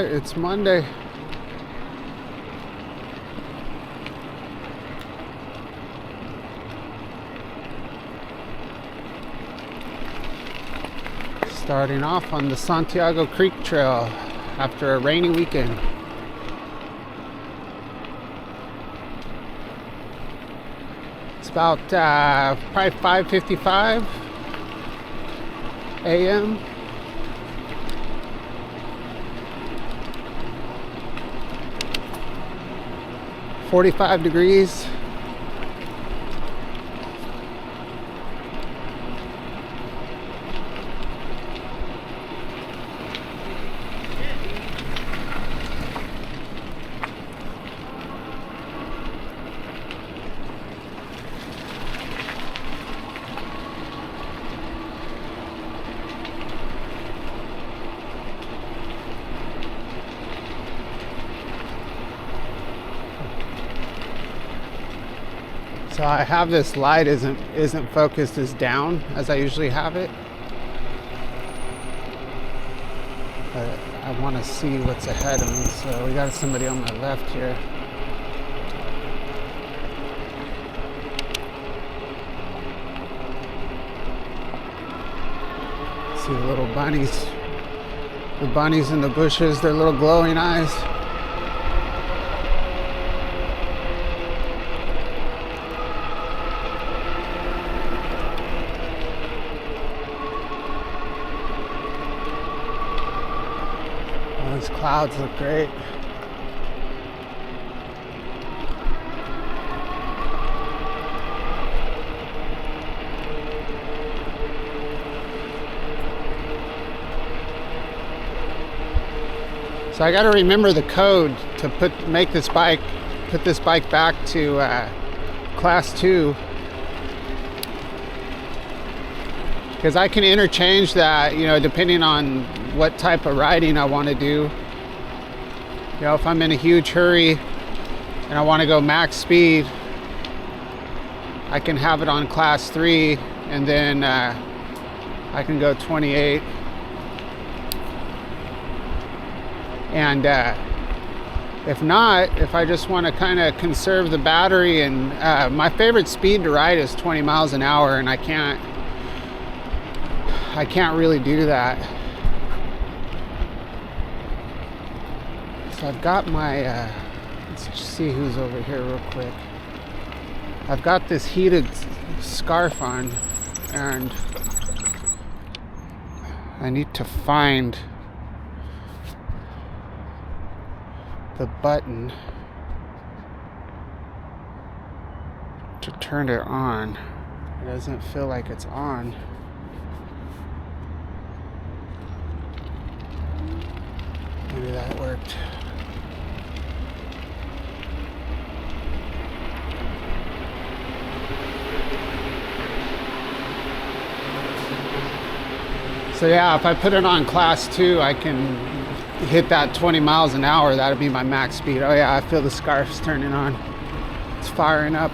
right, it's Monday. Starting off on the Santiago Creek Trail after a rainy weekend. It's about probably 5:55 a.m. .45 degrees. So I have this light isn't focused as down as I usually have it. But I want to see what's ahead of me. So we got somebody on my left here. See the little bunnies. The bunnies in the bushes, their little glowing eyes. Those clouds look great. So I got to remember the code to put this bike back to class 2, because I can interchange that, depending on what type of riding I want to do. If I'm in a huge hurry and I want to go max speed, I can have it on class 3, and then I can go 28. And if not, if I just want to kind of conserve the battery, and my favorite speed to ride is 20 miles an hour, and I can't really do that. So I've got my, let's just see who's over here real quick. I've got this heated scarf on, and I need to find the button to turn it on. It doesn't feel like it's on. Maybe that worked. So yeah, if I put it on class 2, I can hit that 20 miles an hour. That'll be my max speed. Oh yeah, I feel the scarf's turning on. It's firing up.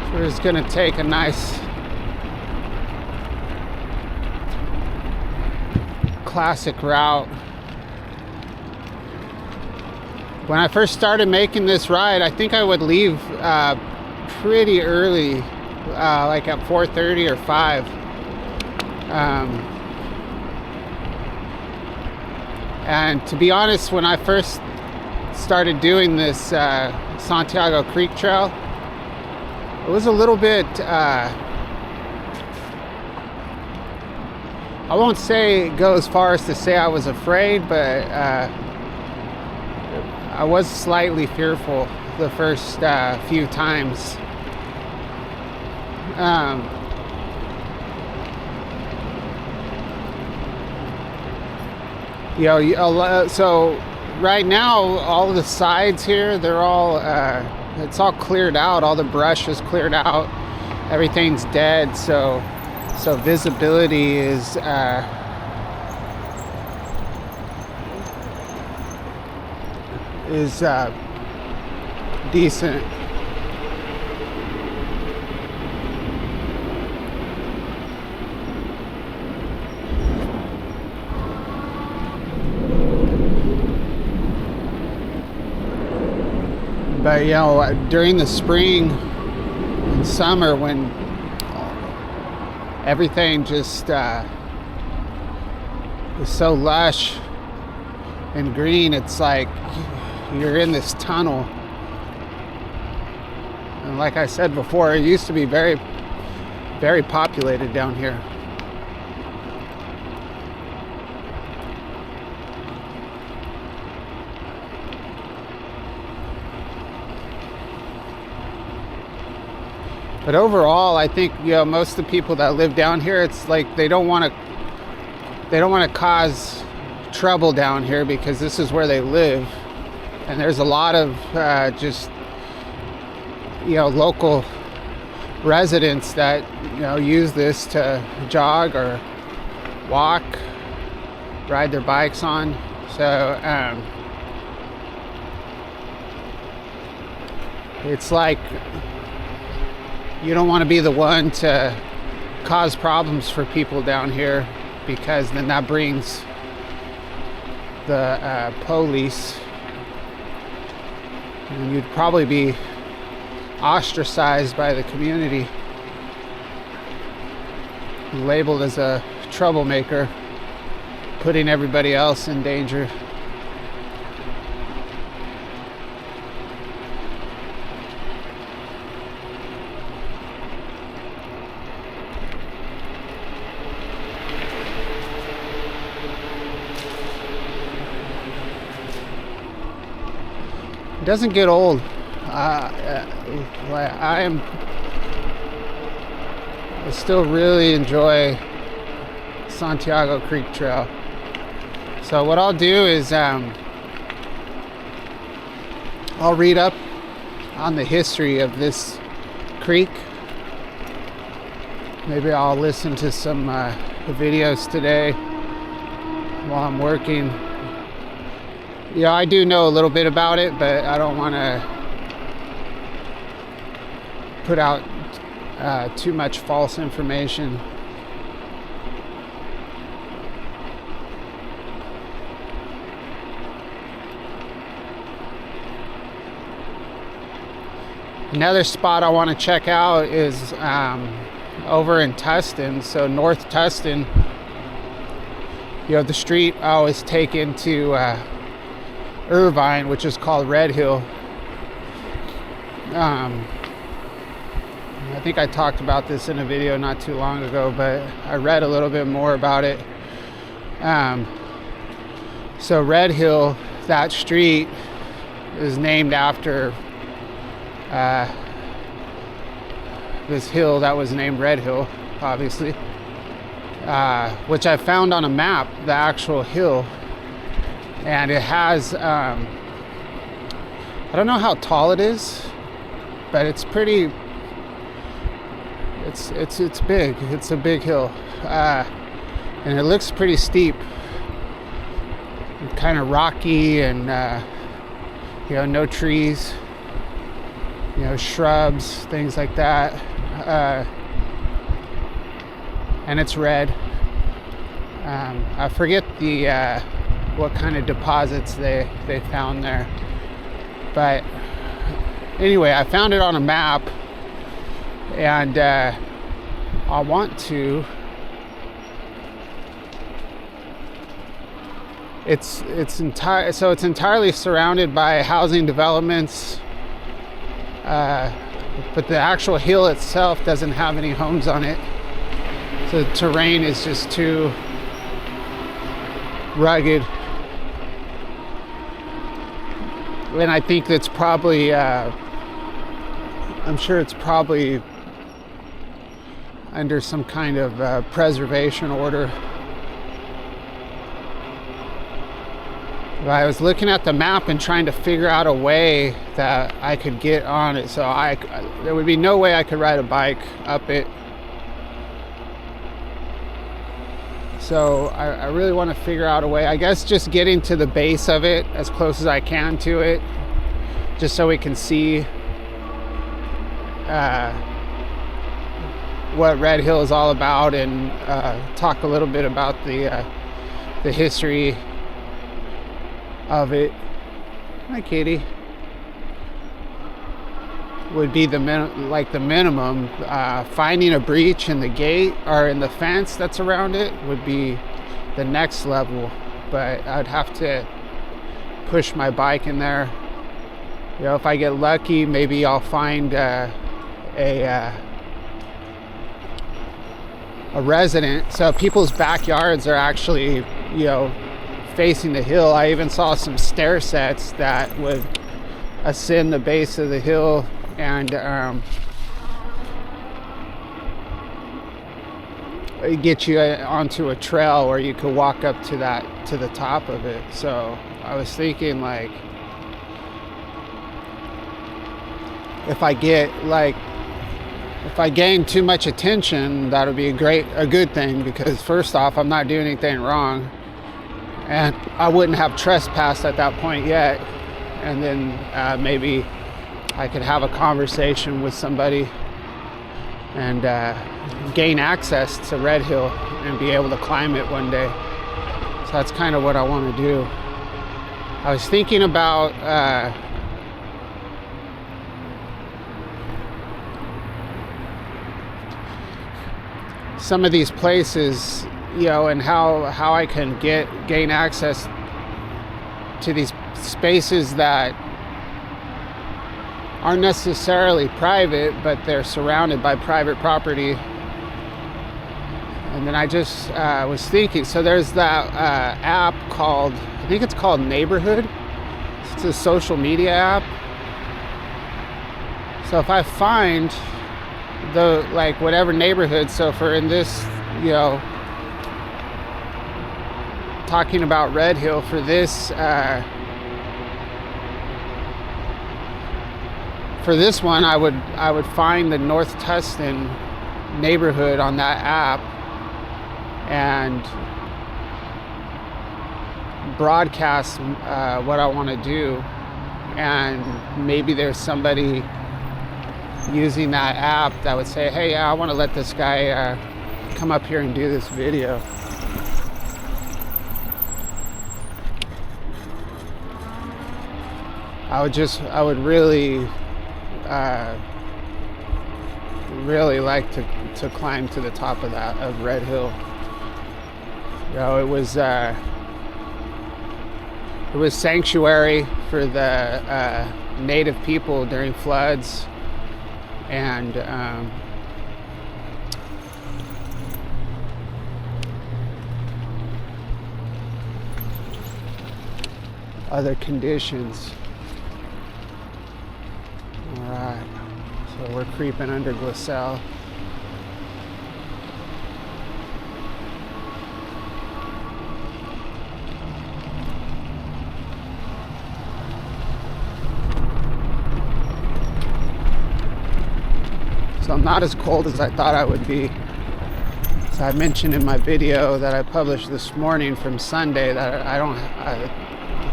So we're just gonna take a nice classic route. When I first started making this ride, I think I would leave pretty early, like at 4:30 or 5. And to be honest, when I first started doing this Santiago Creek Trail, it was a little bit, I won't say go as far as to say I was afraid, but I was slightly fearful the first few times. So right now, all the sides here, they're all, it's all cleared out. All the brush is cleared out. Everything's dead. So visibility is decent. But you know, during the spring and summer, when everything just is so lush and green, it's like you're in this tunnel. And like I said before, it used to be very, very populated down here. But overall, I think, you know, most of the people that live down here, it's like they don't want to cause trouble down here because this is where they live. And there's a lot of just, you know, local residents that, you know, use this to jog or walk, ride their bikes on. So it's like you don't want to be the one to cause problems for people down here, because then that brings the police, and you'd probably be ostracized by the community, labeled as a troublemaker, putting everybody else in danger. It doesn't get old. I still really enjoy Santiago Creek Trail. So what I'll do is I'll read up on the history of this creek. Maybe I'll listen to some videos today while I'm working. You know, I do know a little bit about it, but I don't want to put out too much false information. Another spot I want to check out is over in Tustin, so North Tustin. You know, the street I always take into Irvine, which is called Red Hill. I think I talked about this in a video not too long ago, but I read a little bit more about it. So Red Hill, that street, is named after this hill that was named Red Hill, obviously, which I found on a map, the actual hill. And it has, I don't know how tall it is, but it's pretty, it's big. It's a big hill, and it looks pretty steep, kind of rocky, and you know, no trees, you know, shrubs, things like that, and it's red. I forget the what kind of deposits they found there, but anyway, I found it on a map, and I want to. It's entirely surrounded by housing developments, but the actual hill itself doesn't have any homes on it. So the terrain is just too rugged. And I think that's probably, I'm sure it's probably under some kind of preservation order. But I was looking at the map and trying to figure out a way that I could get on it. So there would be no way I could ride a bike up it. So I really want to figure out a way, I guess, just getting to the base of it as close as I can to it, just so we can see what Red Hill is all about, and talk a little bit about the history of it. Hi, Katie. would be the minimum. Finding a breach in the gate or in the fence that's around it would be the next level, but I'd have to push my bike in there. You know, if I get lucky, maybe I'll find a resident. So people's backyards are actually, you know, facing the hill. I even saw some stair sets that would ascend the base of the hill and get you onto a trail where you could walk up to the top of it. So I was thinking, like, if I gain too much attention, that'll be a good thing, because first off, I'm not doing anything wrong, and I wouldn't have trespassed at that point yet. And then maybe I could have a conversation with somebody and gain access to Red Hill and be able to climb it one day. So that's kind of what I want to do. I was thinking about some of these places, you know, and how I can gain access to these spaces that aren't necessarily private, but they're surrounded by private property. And then I just was thinking, so there's that app called, I think it's called Neighborhood. It's a social media app. So if I find whatever neighborhood, so for in this, you know, talking about Red Hill, for this one, I would find the North Tustin neighborhood on that app and broadcast what I want to do, and maybe there's somebody using that app that would say, hey, I want to let this guy come up here and do this video. I would really like to climb to the top of Red Hill. You know, it was sanctuary for the native people during floods, and other conditions. All right, so we're creeping under Gliselle. So I'm not as cold as I thought I would be. So I mentioned in my video that I published this morning from Sunday that I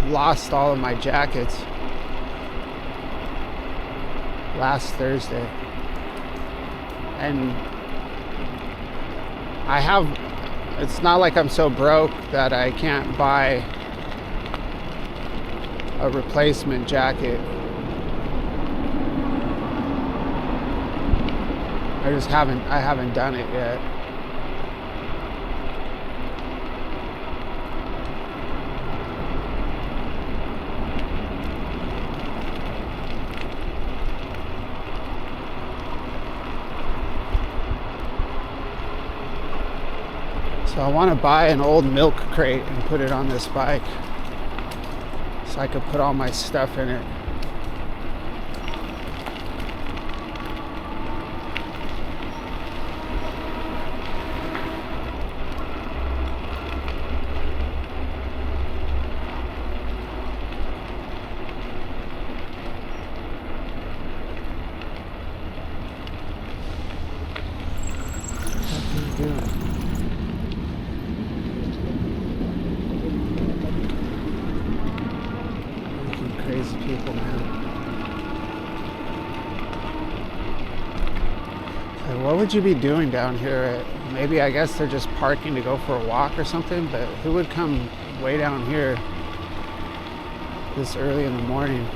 lost all of my jackets last Thursday. And it's not like I'm so broke that I can't buy a replacement jacket. I haven't done it yet. So I want to buy an old milk crate and put it on this bike so I could put all my stuff in it. Crazy people, man. Like, what would you be doing down here? Maybe, I guess they're just parking to go for a walk or something, but who would come way down here this early in the morning?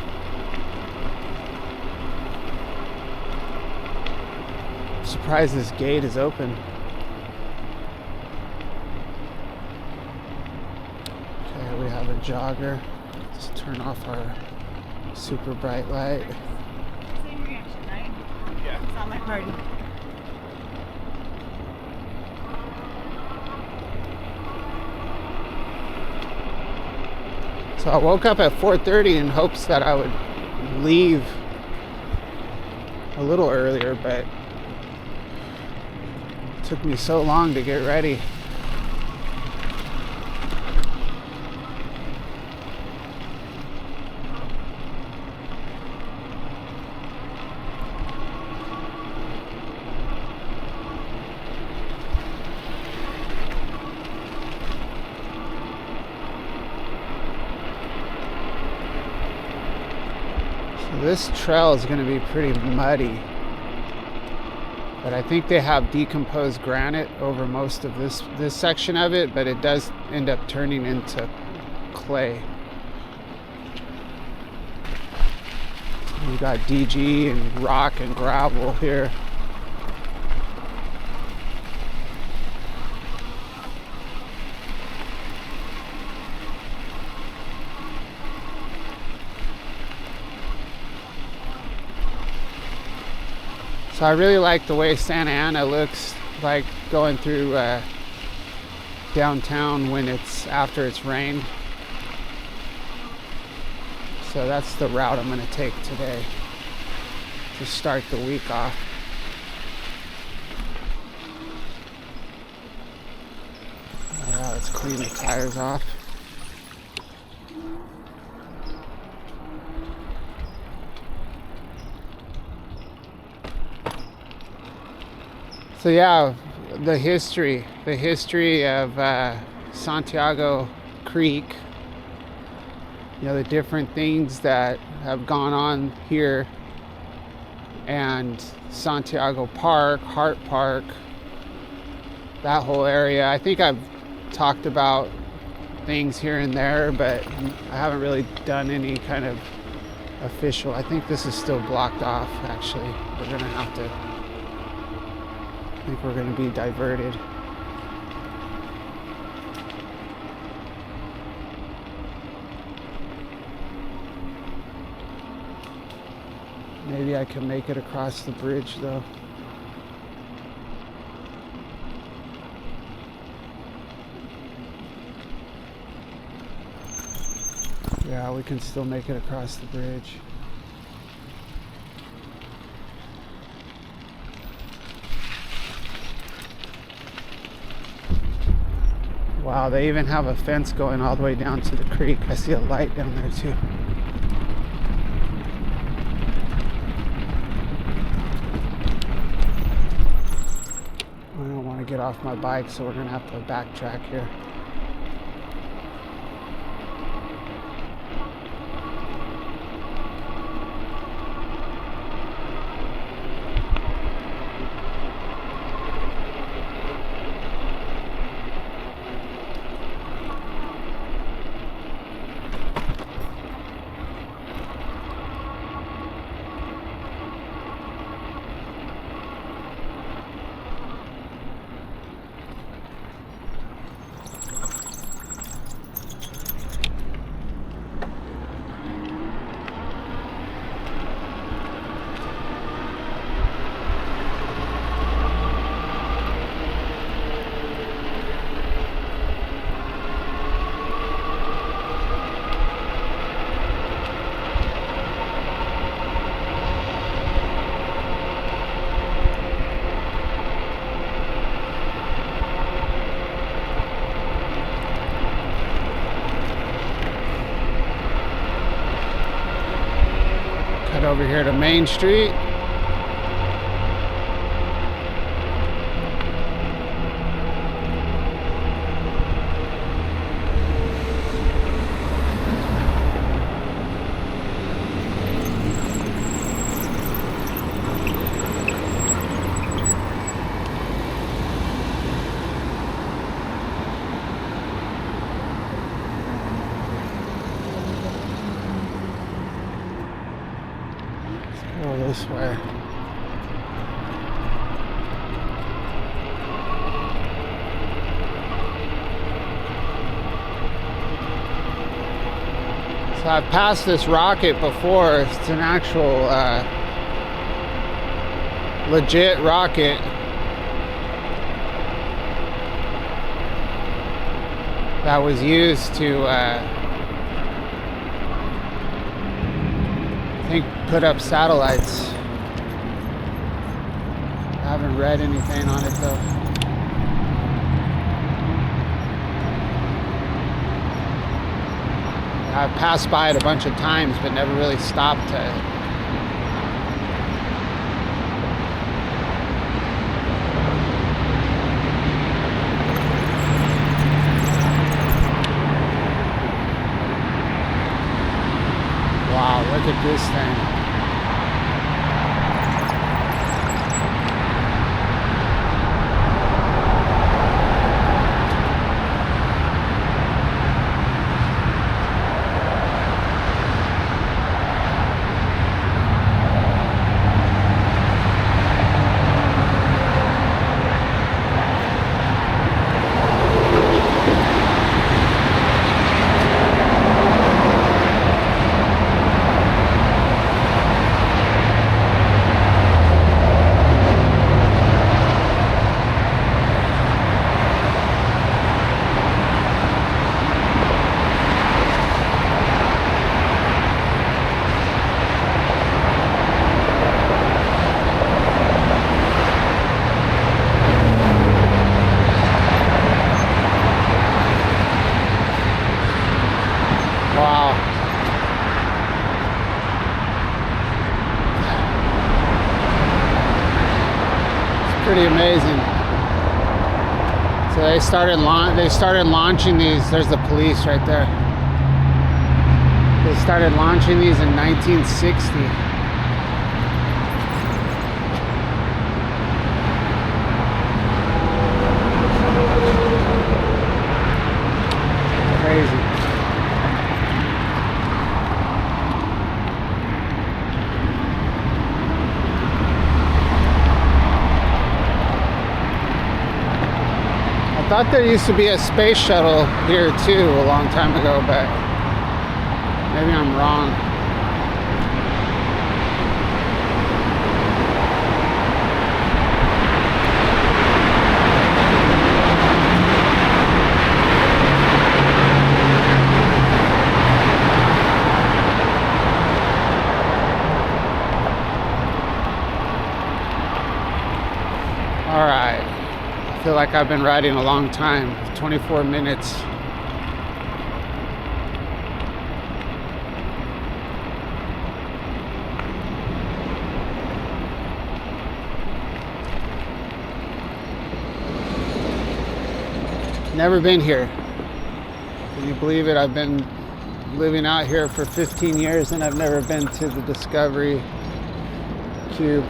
surprised this gate is open. Okay, we have a jogger. Let's turn off our super bright light. Same reaction, right? Yeah. It's not my party. So I woke up at 4:30 in hopes that I would leave a little earlier, but it took me so long to get ready. This trail is going to be pretty muddy, but I think they have decomposed granite over most of this section of it, but it does end up turning into clay. We got DG and rock and gravel here. So I really like the way Santa Ana looks like going through downtown when it's after it's rained. So that's the route I'm going to take today to start the week off. Alright, let's clean the tires off. So yeah, the history of Santiago Creek, you know, the different things that have gone on here, and Santiago Park, Hart Park, that whole area. I think I've talked about things here and there, but I haven't really done any kind of official. I think this is still blocked off, actually. We're gonna have to, I think we're going to be diverted. Maybe I can make it across the bridge though. Yeah, we can still make it across the bridge. Wow, they even have a fence going all the way down to the creek. I see a light down there too. I don't want to get off my bike, so we're going to have to backtrack here. Over here to Main Street. This way. So I've passed this rocket before. It's an actual legit rocket. That was used to, I think, put up satellites. I haven't read anything on it though. I've passed by it a bunch of times, but never really stopped to. Wow, look at this thing. Wow. It's pretty amazing. So they started launching these. There's the police right there. They started launching these in 1960. Crazy. I thought there used to be a space shuttle here too a long time ago, but maybe I'm wrong. All right. I feel like I've been riding a long time, 24 minutes. Never been here. Can you believe it? I've been living out here for 15 years and I've never been to the Discovery Cube.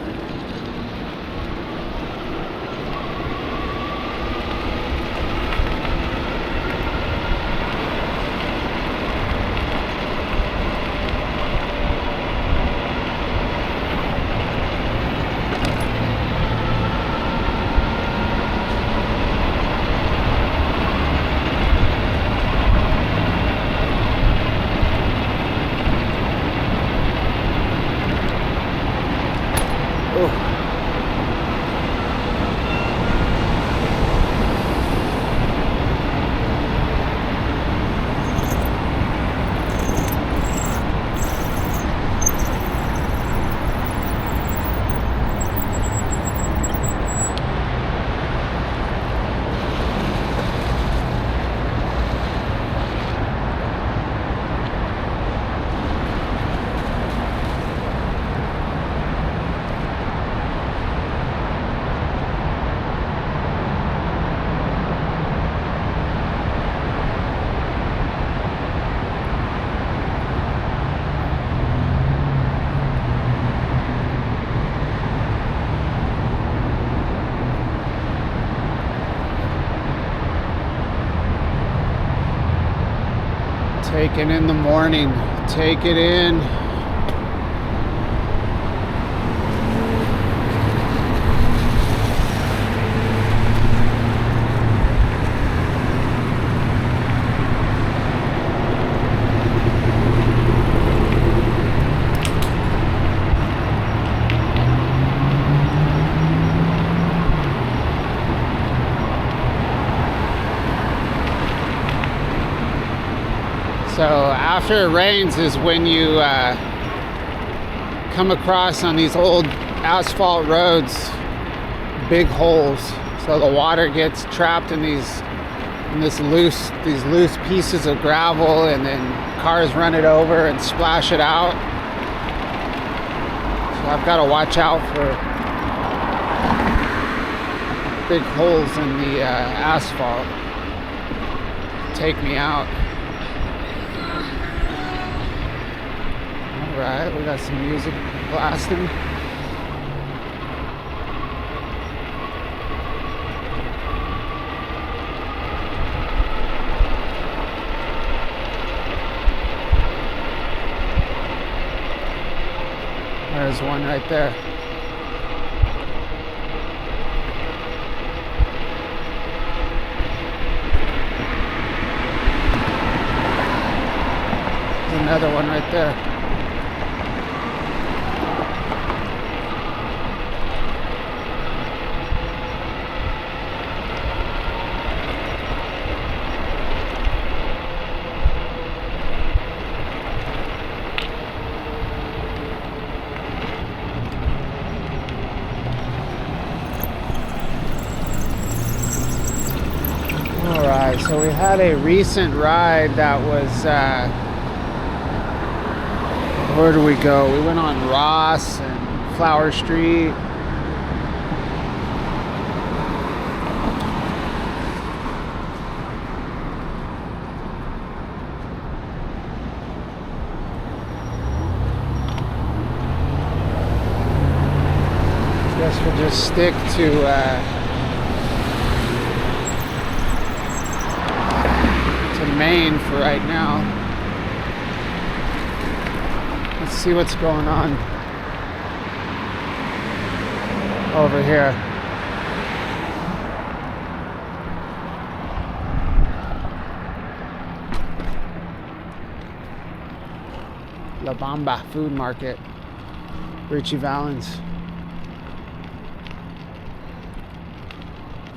Take it in the morning. Take it in. after it rains is when you come across on these old asphalt roads big holes. So the water gets trapped in these loose pieces of gravel, and then cars run it over and splash it out. So I've got to watch out for big holes in the asphalt. Take me out. All right, we got some music blasting. There's one right there. There's another one right there. Alright, so we had a recent ride that was, where do we go? We went on Ross and Flower Street. Guess we'll just stick to Maine for right now. Let's see what's going on over here. La Bamba Food Market, Richie Valens.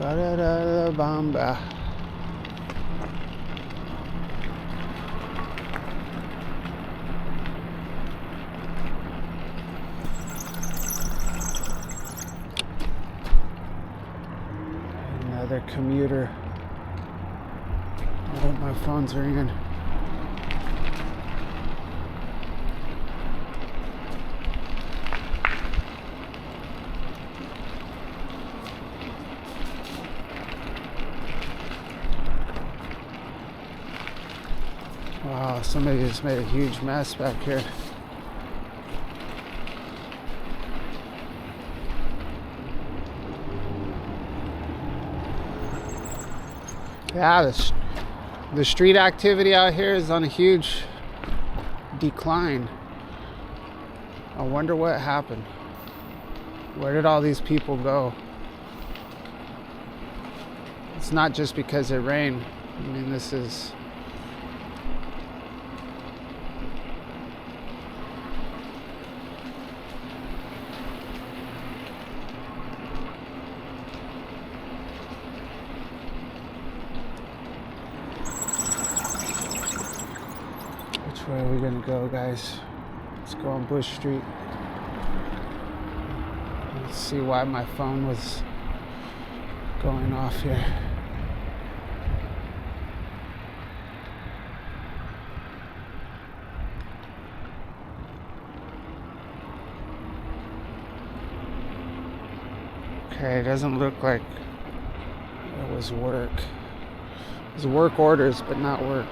La Bamba. Another commuter. Oh, my phone's ringing. Wow, somebody just made a huge mess back here. Yeah, the street activity out here is on a huge decline. I wonder what happened. Where did all these people go? It's not just because it rained. I mean, this is... Which way are we gonna go, guys? Let's go on Bush Street. Let's see why my phone was going off here. Okay, it doesn't look like it was work. It was work orders, but not work.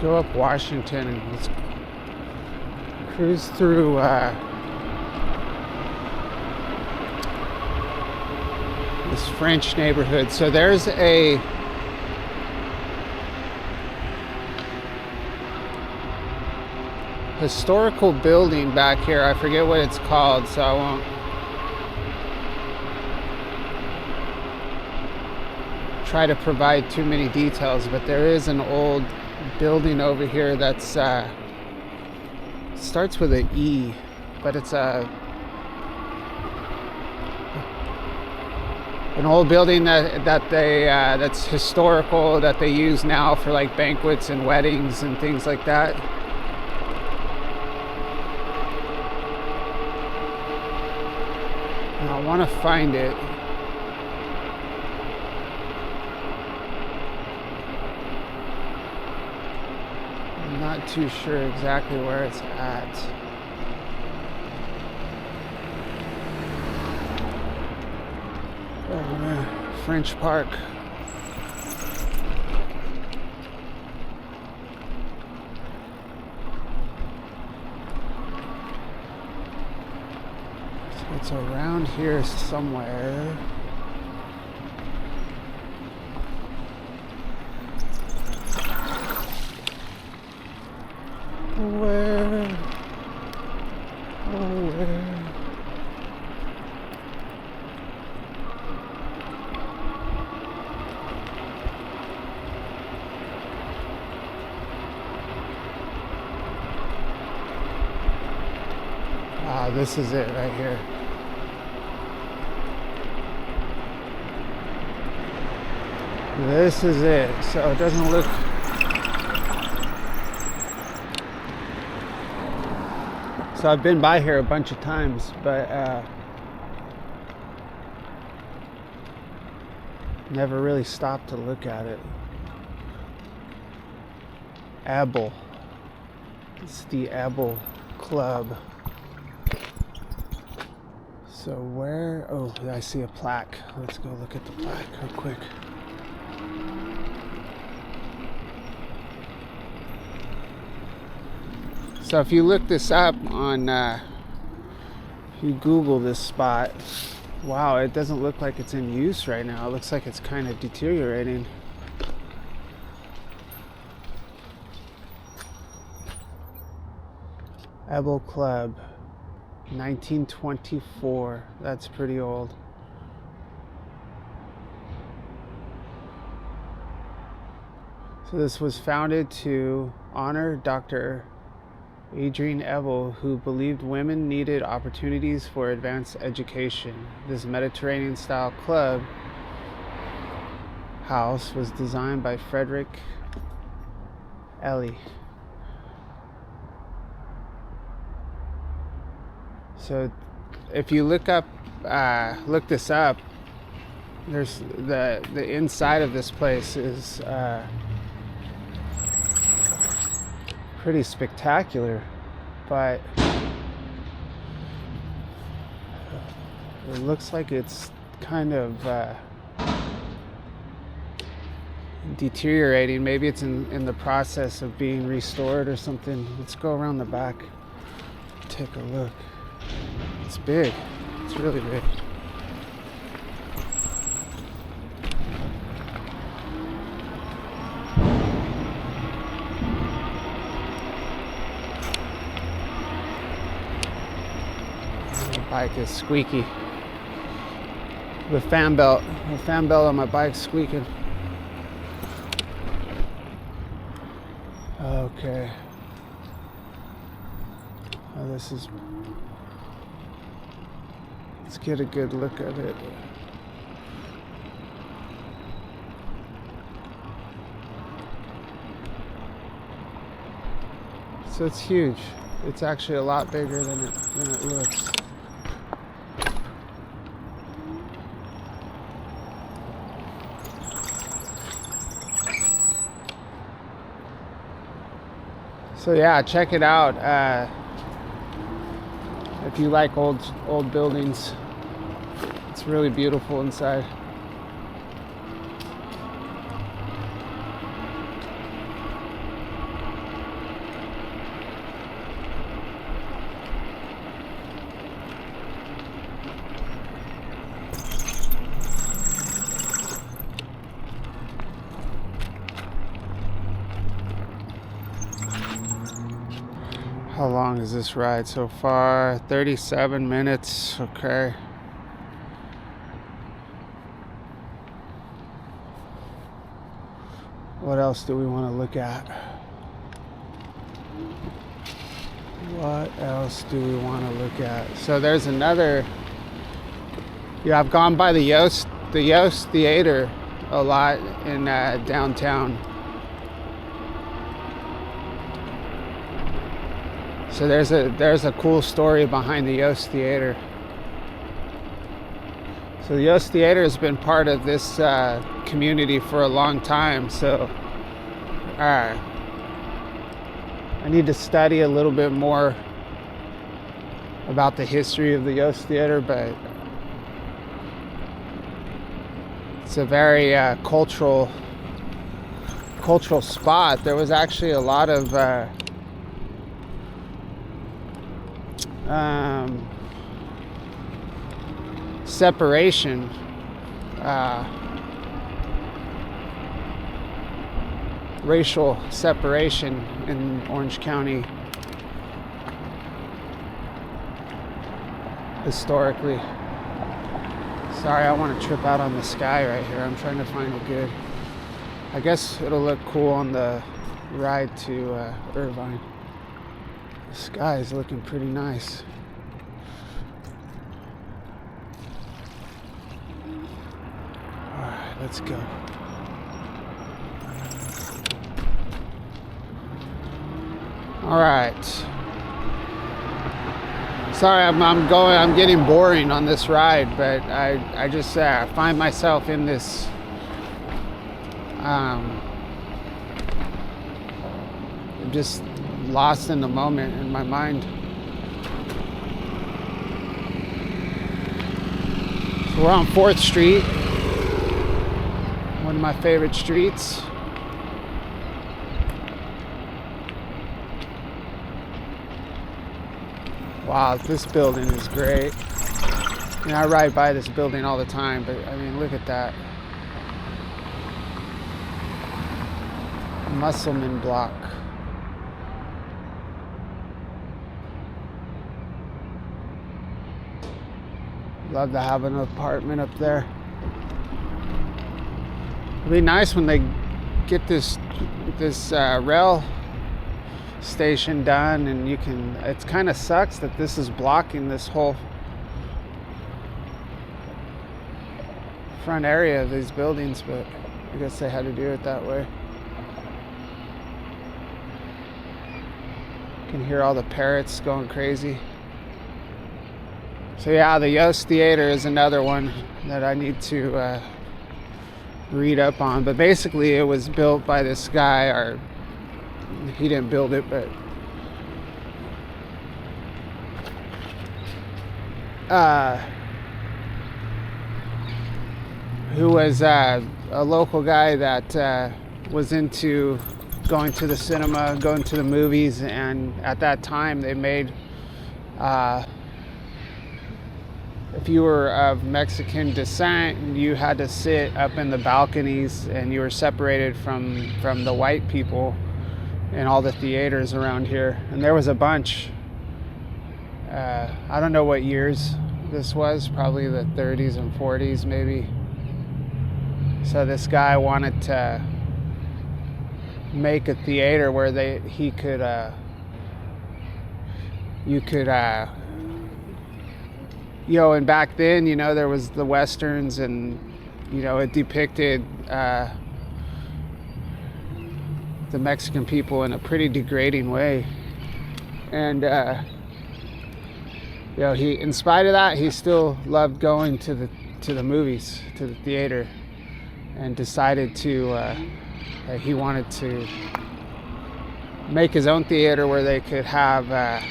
Go up Washington and let's cruise through this French neighborhood. So there's a historical building back here. I forget what it's called, so I won't try to provide too many details, but there is an old building over here that's starts with an E, but it's a an old building that's historical, that they use now for like banquets and weddings and things like that. And I want to find it. I'm not too sure exactly where it's at. Oh man, French Park. So it's around here somewhere. Where? Oh, where? Ah, this is it right here. This is it. So it doesn't look... So I've been by here a bunch of times, but never really stopped to look at it. Abel. It's the Abel Club. So where? Oh, I see a plaque. Let's go look at the plaque real quick. So if you look this up on, you Google this spot, wow, it doesn't look like it's in use right now. It looks like it's kind of deteriorating. Abel Club, 1924. That's pretty old. So this was founded to honor Dr. Adrian Abel, who believed women needed opportunities for advanced education. This Mediterranean-style club house was designed by Frederick Ellie. So, if you look this up, there's the inside of this place is pretty spectacular, but it looks like it's kind of deteriorating. Maybe it's in the process of being restored or something. Let's go around the back, take a look. It's big. It's really big. Bike is squeaky. The fan belt on my bike's squeaking. Okay. Oh, this is... Let's get a good look at it. So it's huge. It's actually a lot bigger than it looks. So yeah, check it out. If you like old buildings, it's really beautiful inside. How long is this ride so far? 37 minutes, okay. What else do we want to look at? What else do we want to look at? So there's another, yeah, I've gone by the Yoast the Yost Theater a lot in downtown. So there's a cool story behind the Yost Theater. So the Yost Theater has been part of this community for a long time. So I need to study a little bit more about the history of the Yost Theater, but it's a very cultural spot. There was actually a lot of separation, racial separation in Orange County historically. Sorry, I want to trip out on the sky right here. I'm trying to find it good. I guess it'll look cool on the ride to Irvine. The sky is looking pretty nice. Alright, let's go. Alright. Sorry, I'm getting boring on this ride, but I just find myself in this I'm just lost in the moment in my mind. So we're on 4th Street, one of my favorite streets. Wow, this building is great. You know, I ride by this building all the time, but I mean, look at that. Musselman block. Love to have an apartment up there. It'd be nice when they get this rail station done, and you can. It kind of sucks that this is blocking this whole front area of these buildings, but I guess they had to do it that way. You can hear all the parrots going crazy. So yeah, the Yost Theater is another one that I need to read up on. But basically it was built by this guy, or he didn't build it, but who was a local guy that was into going to the cinema, going to the movies, and at that time they made if you were of Mexican descent, you had to sit up in the balconies, and you were separated from the white people in all the theaters around here. And there was a bunch. I don't know what years this was, probably the 30s and 40s maybe. So this guy wanted to make a theater where you could you know, and back then, you know, there was the westerns, and you know, it depicted the Mexican people in a pretty degrading way. And you know, he, in spite of that, he still loved going to the movies, to the theater, and decided to he wanted to make his own theater where they could have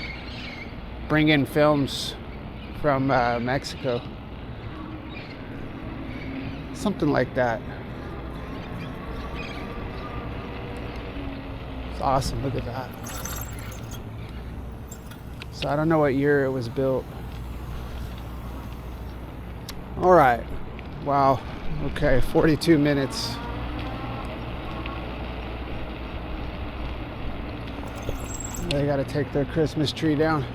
bring in films from Mexico, something like that. It's awesome. Look at that. So I don't know what year it was built. All right. Wow. Okay, 42 minutes. They got to take their Christmas tree down.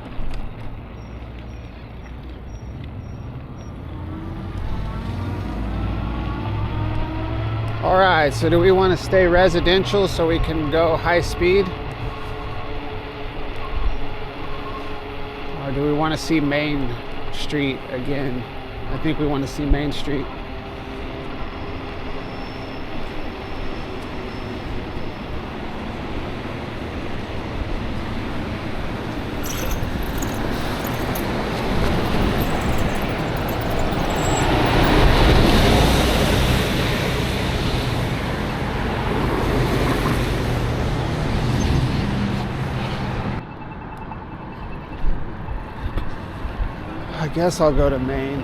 All right, so do we want to stay residential so we can go high speed? Or do we want to see Main Street again? I think we want to see Main Street. guess I'll go to Maine.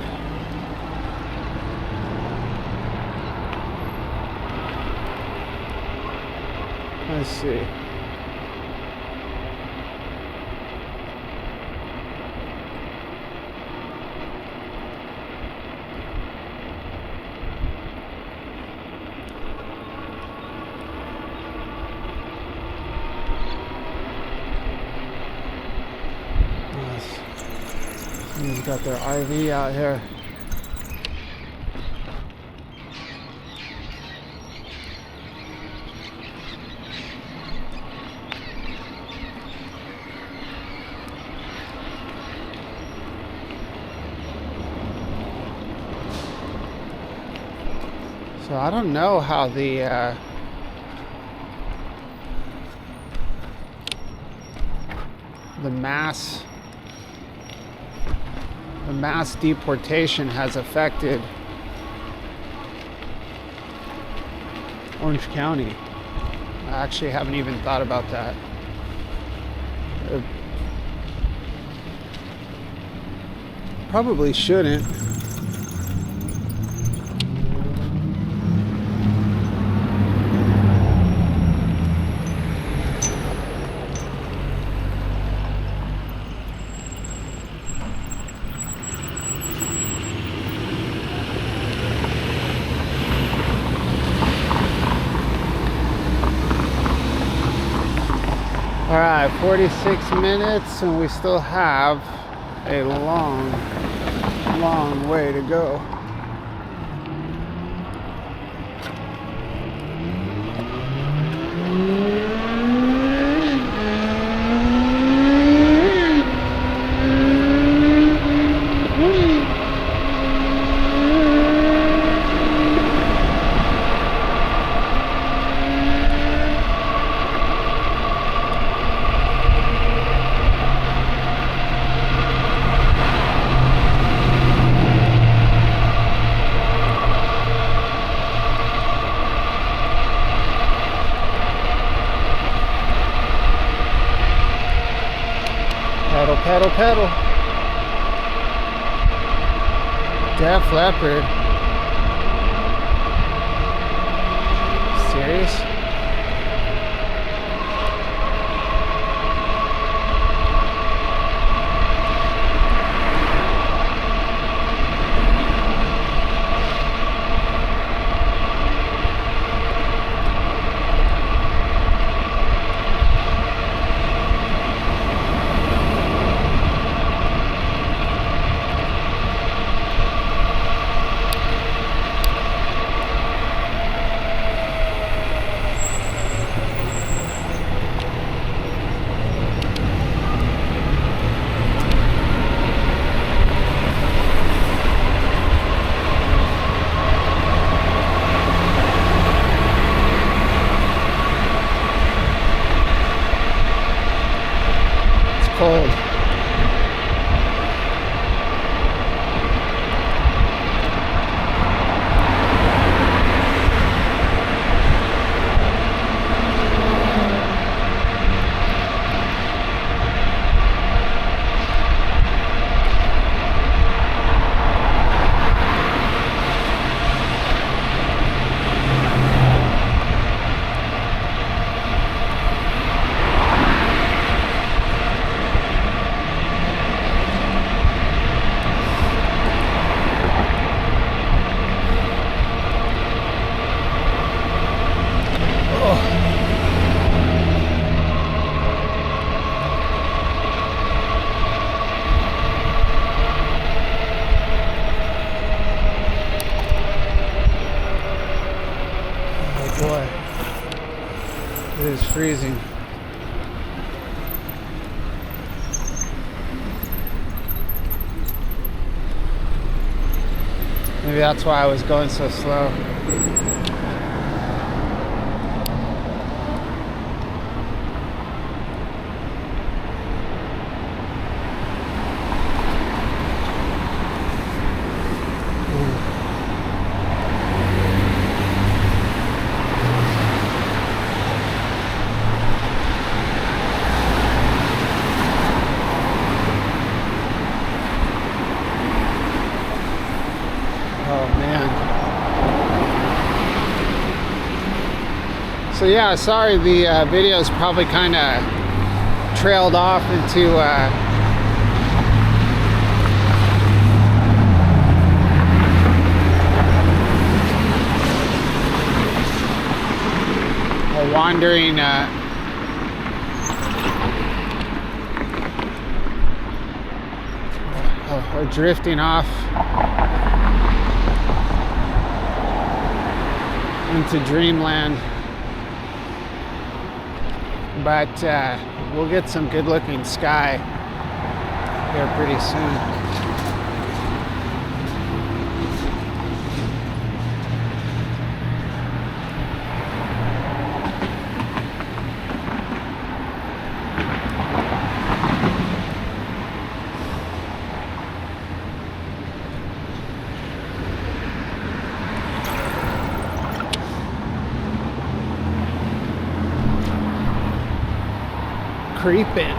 Let's see. Someone's got their RV out here. So I don't know how the mass deportation has affected Orange County. I actually haven't even thought about that. Probably shouldn't. All right, 46 minutes, and we still have a long way to go. Pedal, pedal, pedal. Def Leppard. Serious? Cold. Boy, it is freezing. Maybe that's why I was going so slow. So yeah, sorry the video's probably kind of trailed off into a wandering or drifting off into dreamland. But we'll get some good looking sky here pretty soon. Creeping.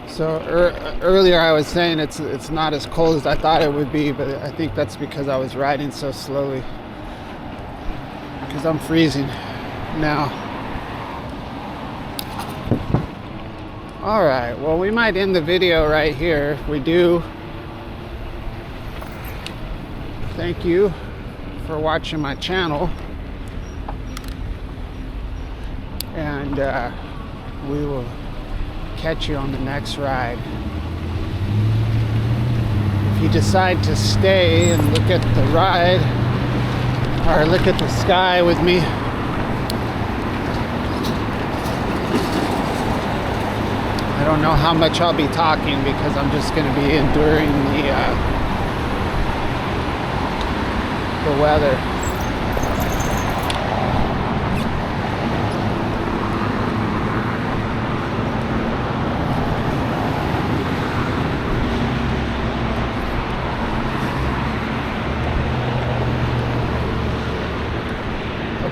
So earlier I was saying it's not as cold as I thought it would be, but I think that's because I was riding so slowly, because I'm freezing now. All right, well, we might end the video right here. If we do, thank you for watching my channel, and we will catch you on the next ride. If you decide to stay and look at the ride or look at the sky with me, I don't know how much I'll be talking, because I'm just going to be enduring the weather.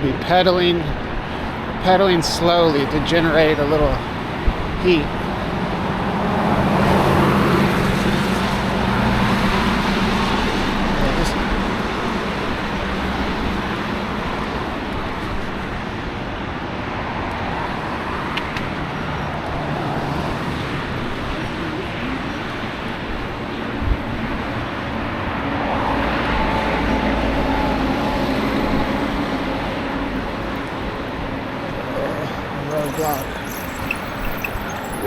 Be pedaling slowly to generate a little heat.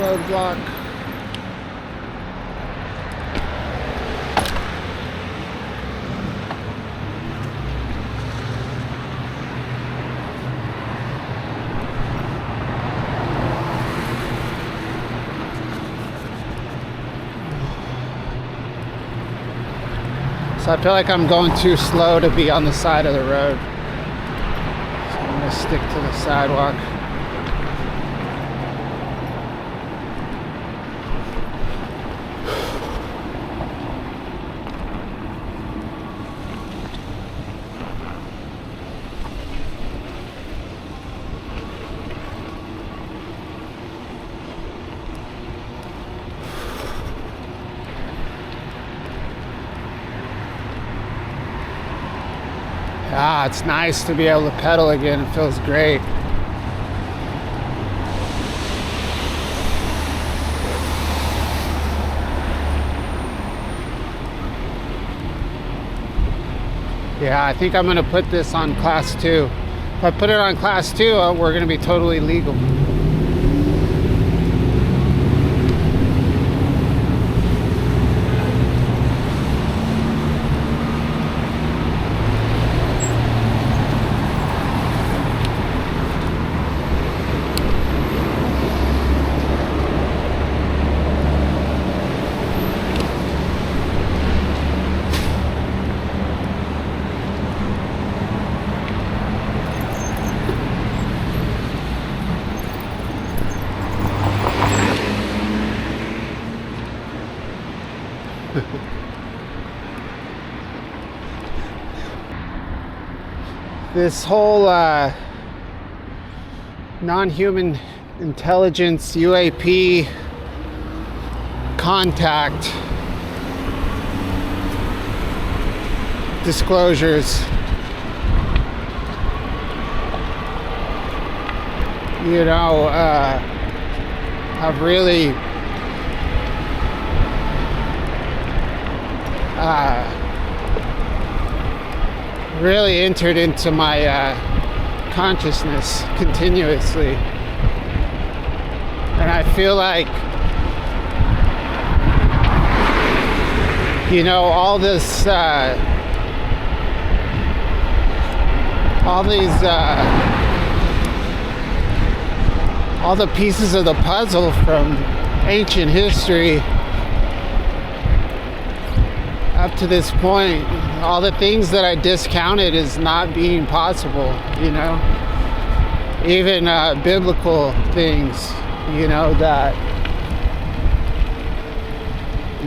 Roadblock. So I feel like I'm going too slow to be on the side of the road. So I'm going to stick to the sidewalk. It's nice to be able to pedal again. It feels great. Yeah, I think I'm gonna put this on class 2. If I put it on class 2, we're gonna be totally legal. This whole non-human intelligence UAP contact disclosures, have really really entered into my consciousness continuously, and I feel like all this all the pieces of the puzzle from ancient history up to this point, all the things that I discounted as not being possible, even biblical things,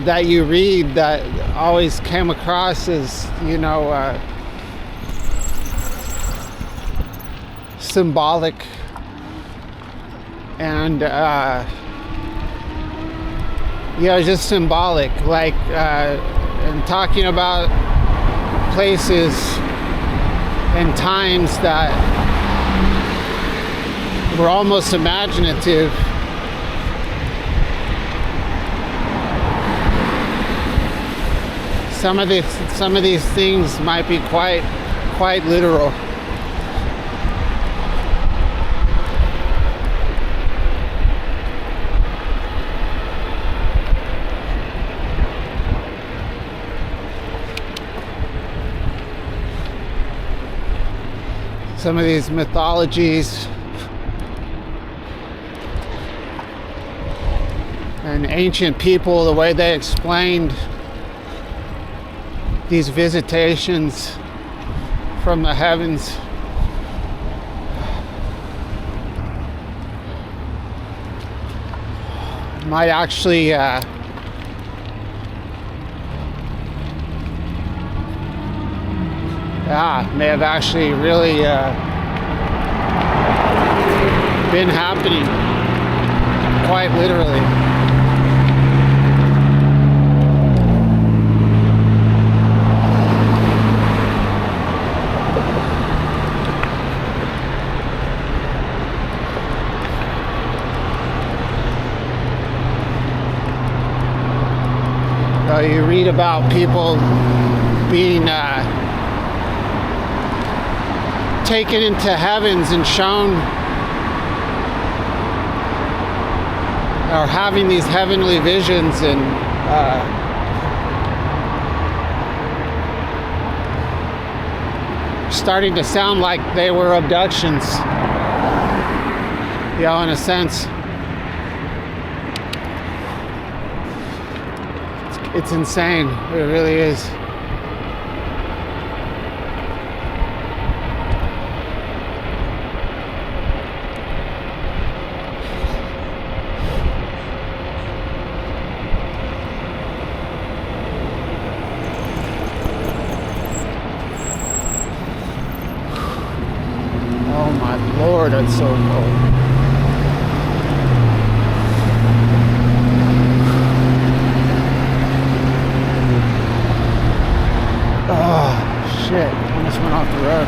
that you read that always came across as, symbolic and, just symbolic, like, and talking about places and times that were almost imaginative. Some of these things might be quite literal. Some of these mythologies and ancient people, the way they explained these visitations from the heavens, might actually may have actually really been happening, quite literally. You read about people being taken into heavens and shown, or having these heavenly visions, and starting to sound like they were abductions, in a sense. It's insane. It really is. Oh my Lord, that's so cold. Shit, almost went off the road.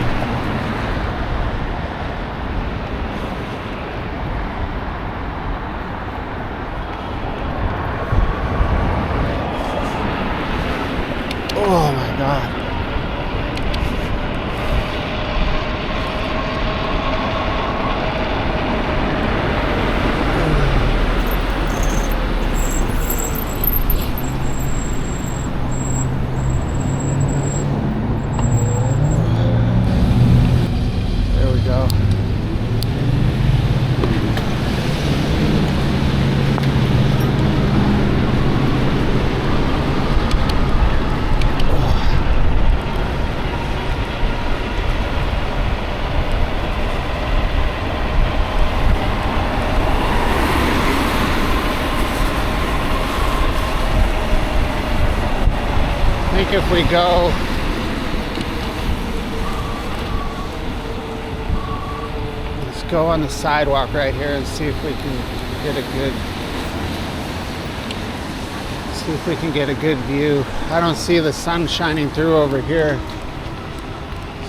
if we go go on the sidewalk right here and see if we can get a good view. I don't see the sun shining through over here,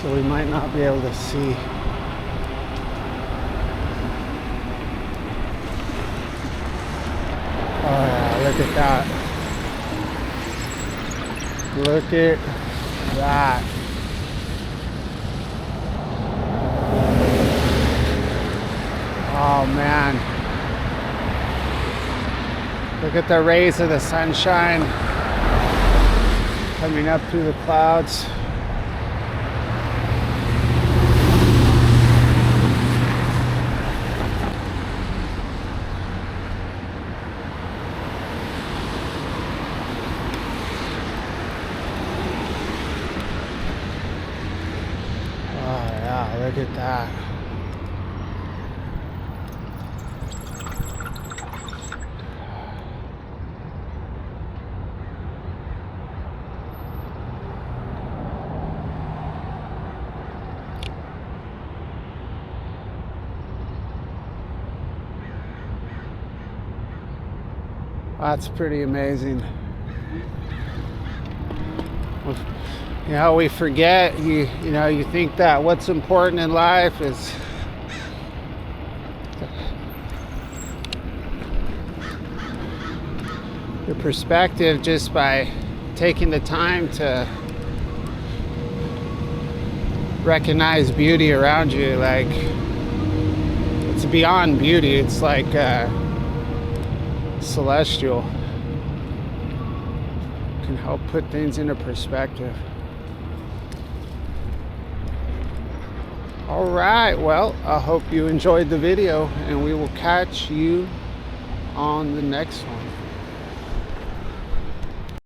so we might not be able to see. Oh yeah, look at that. Look at that. Oh man, look at the rays of the sunshine coming up through the clouds. Oh yeah, look at that. That's pretty amazing. You know, we forget, you know, you think that what's important in life is your perspective, just by taking the time to recognize beauty around you. Like, it's beyond beauty, it's like celestial. Can help put things into perspective. All right, well, I hope you enjoyed the video, and we will catch you on the next one.